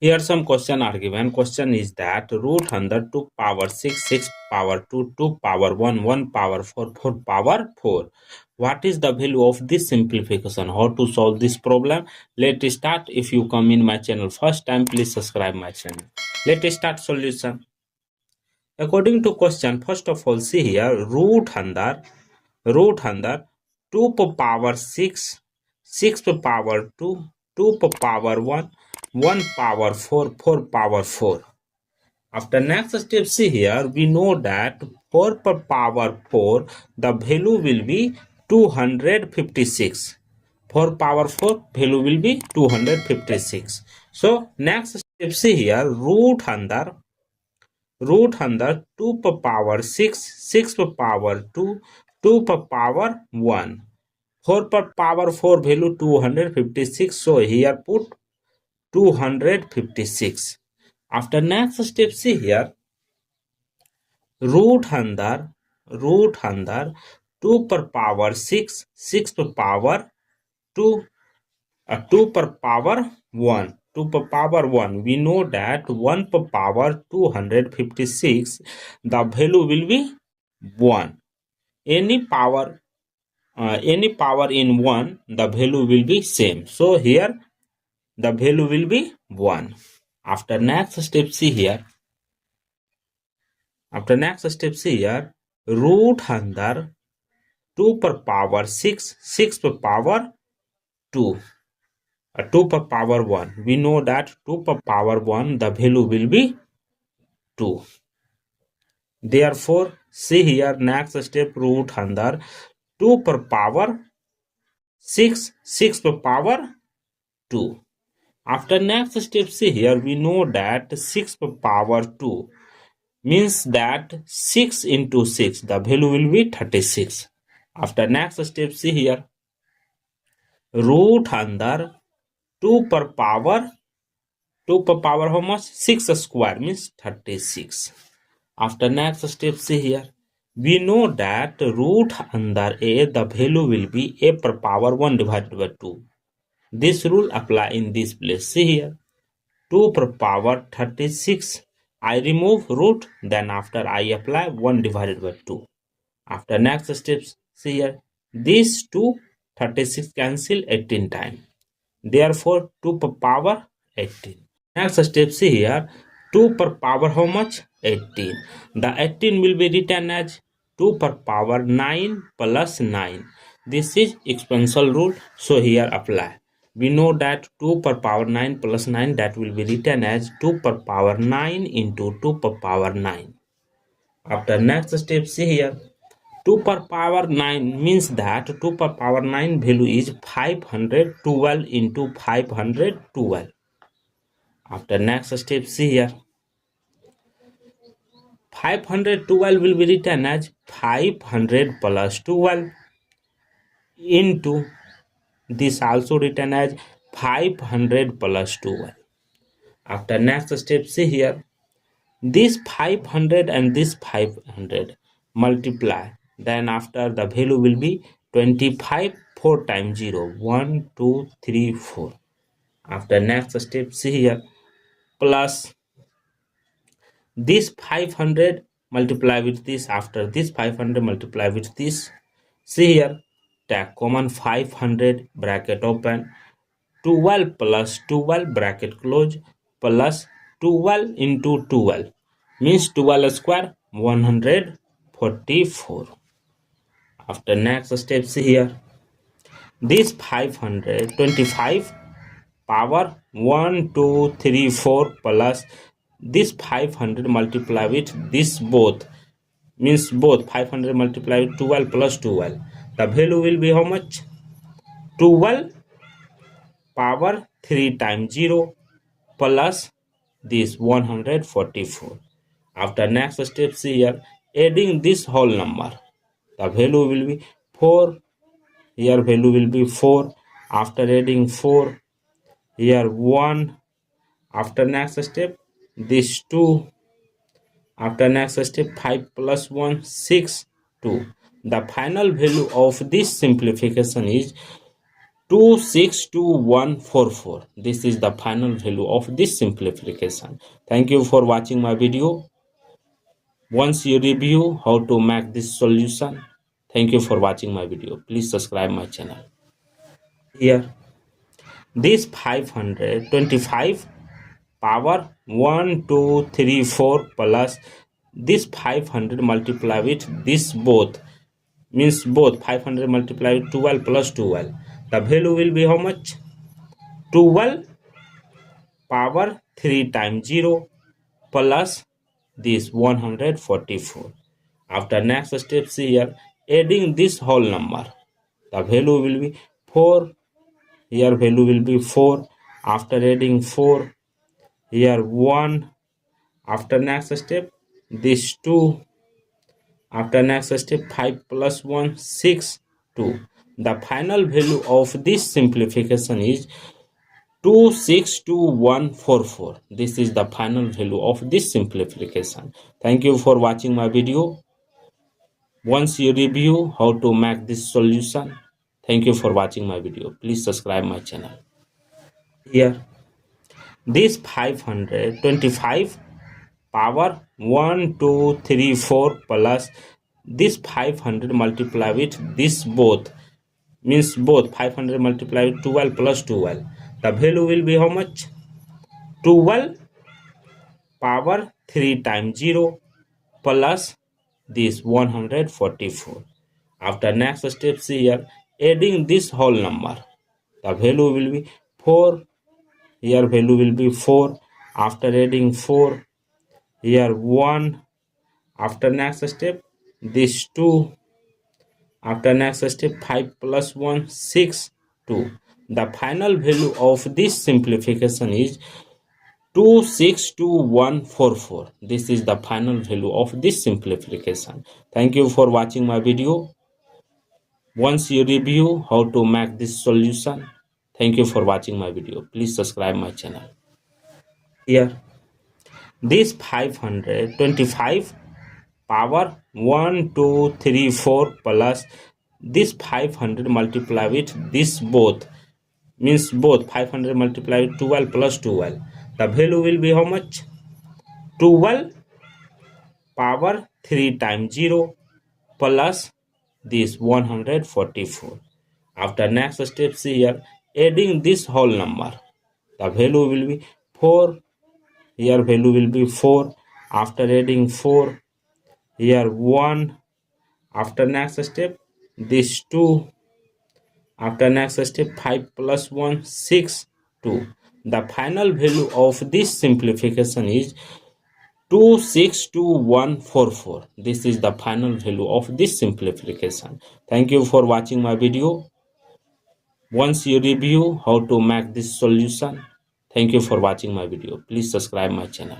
Here some question are given. Question is that root under 2 power 6, 6 power 2, 2 power 1, 1 power 4, 4 power 4. What is the value of this simplification? How to solve this problem? Let's start. If you come in my channel first time, please subscribe my channel. Let's start solution. According to question, first of all, see here root under 2 power 6, 6 power 2, 2 power 1, 1 power 4, 4 power 4. After next step, see here, we know that 4 power 4, the value will be 256. 4 power 4, value will be 256. So, next step, see here, root under 2 power 6, 6 power 2, 2 power 1. 4 power 4 value 256. So here put 256. After next step, see here root under 2 power 6, 6 power 2, 2 power 1. 2 power 1. We know that 1 power 256, the value will be 1. Any power in 1, the value will be same. So here the value will be 1. After next step, see here. Root under 2 power 6, 6 power 2, 2 power 1. We know that 2 power 1, the value will be 2. Therefore, see here next step, root under 2 power 6, 6 power 2. After next step, see here, we know that 6 power 2 means that 6 into 6, the value will be 36. After next step, see here, root under 2 power how much? 6 square means 36. After next step, see here, we know that root under a, the value will be a power 1 divided by 2. This rule apply in this place. See here, 2 power 36. I remove root, then after I apply 1 divided by 2. After next steps, see here, these 2 36 cancel 18 times. Therefore, 2 power 18. Next step, see here, 2 power how much? 18. The 18 will be written as 2 power 9 plus 9. This is exponential rule, so here apply. We know that 2 power 9 plus 9, that will be written as 2 power 9 into 2 power 9. After next step, see here, 2 power 9 means that 2 power 9 value is 512 into 512. After next step, see here, 512 will be written as 500 plus 12 into this also written as 500 plus 12. After next step, see here, this 500 and this 500 multiply, then after the value will be 25. 4 times 0, 1 2 3 4. After next step, see here, plus this 500 multiply with this. After this 500 multiply with this, see here, take common 500 bracket open, 12 plus 12 bracket close, plus 12 into 12 means 12 square 144. After next step, see here, this 525 power 1 2 3 4 plus this 500 multiply with this both means both 500 multiply with 12 plus 12, the value will be how much? 12 power 3 times 0 plus this 144. After next step, see here, adding this whole number, the value will be 4. Here value will be 4. After adding 4, here 1. After next step, this 2. After next step, 5 plus 1, 6, 2. The final value of this simplification is 262144. This is the final value of this simplification. Thank you for watching my video. Once you review how to make this solution, thank you for watching my video. Please subscribe my channel. Here, this 525 power 1 2 3 4 plus this 500 multiply with this both, means both 500 multiply with 12 plus 12. The value will be how much? 12 power 3 times 0 plus this 144. After next steps here, adding this whole number, the value will be 4. Here value will be 4. After adding 4, here 1. After next step, this 2. After next step, 5 plus 1, 6, 2. The final value of this simplification is 262144. This is the final value of this simplification. Thank you for watching my video. Once you review how to make this solution, thank you for watching my video. Please subscribe my channel. Here, this 525 power 1 2 3 4 plus this 500 multiply with this both, means both 500 multiply with 12 plus 12. The value will be how much? 12 power 3 times 0 plus this 144. After next steps here, adding this whole number, the value will be 4. Here value will be 4. After adding 4, here 1. After next step, this 2. After next step, 5 plus 1, 6, 2. The final value of this simplification is 262144. This is the final value of this simplification. Thank you for watching my video. Once you review how to make this solution, thank you for watching my video. Please subscribe my channel. Here, this 525 power 1 2 3 4 plus this 500 multiply with this both, means both 500 multiply with 12 plus 12. The value will be how much? 12 power 3 times 0 plus this 144. After next steps here, adding this whole number, the value will be 4. Here value will be 4. After adding 4, here 1. After next step, this 2. After next step, 5 plus 1, 6, 2. The final value of this simplification is 262144. This is the final value of this simplification. Thank you for watching my video. Once you review how to make this solution, thank you for watching my video. Please subscribe my channel.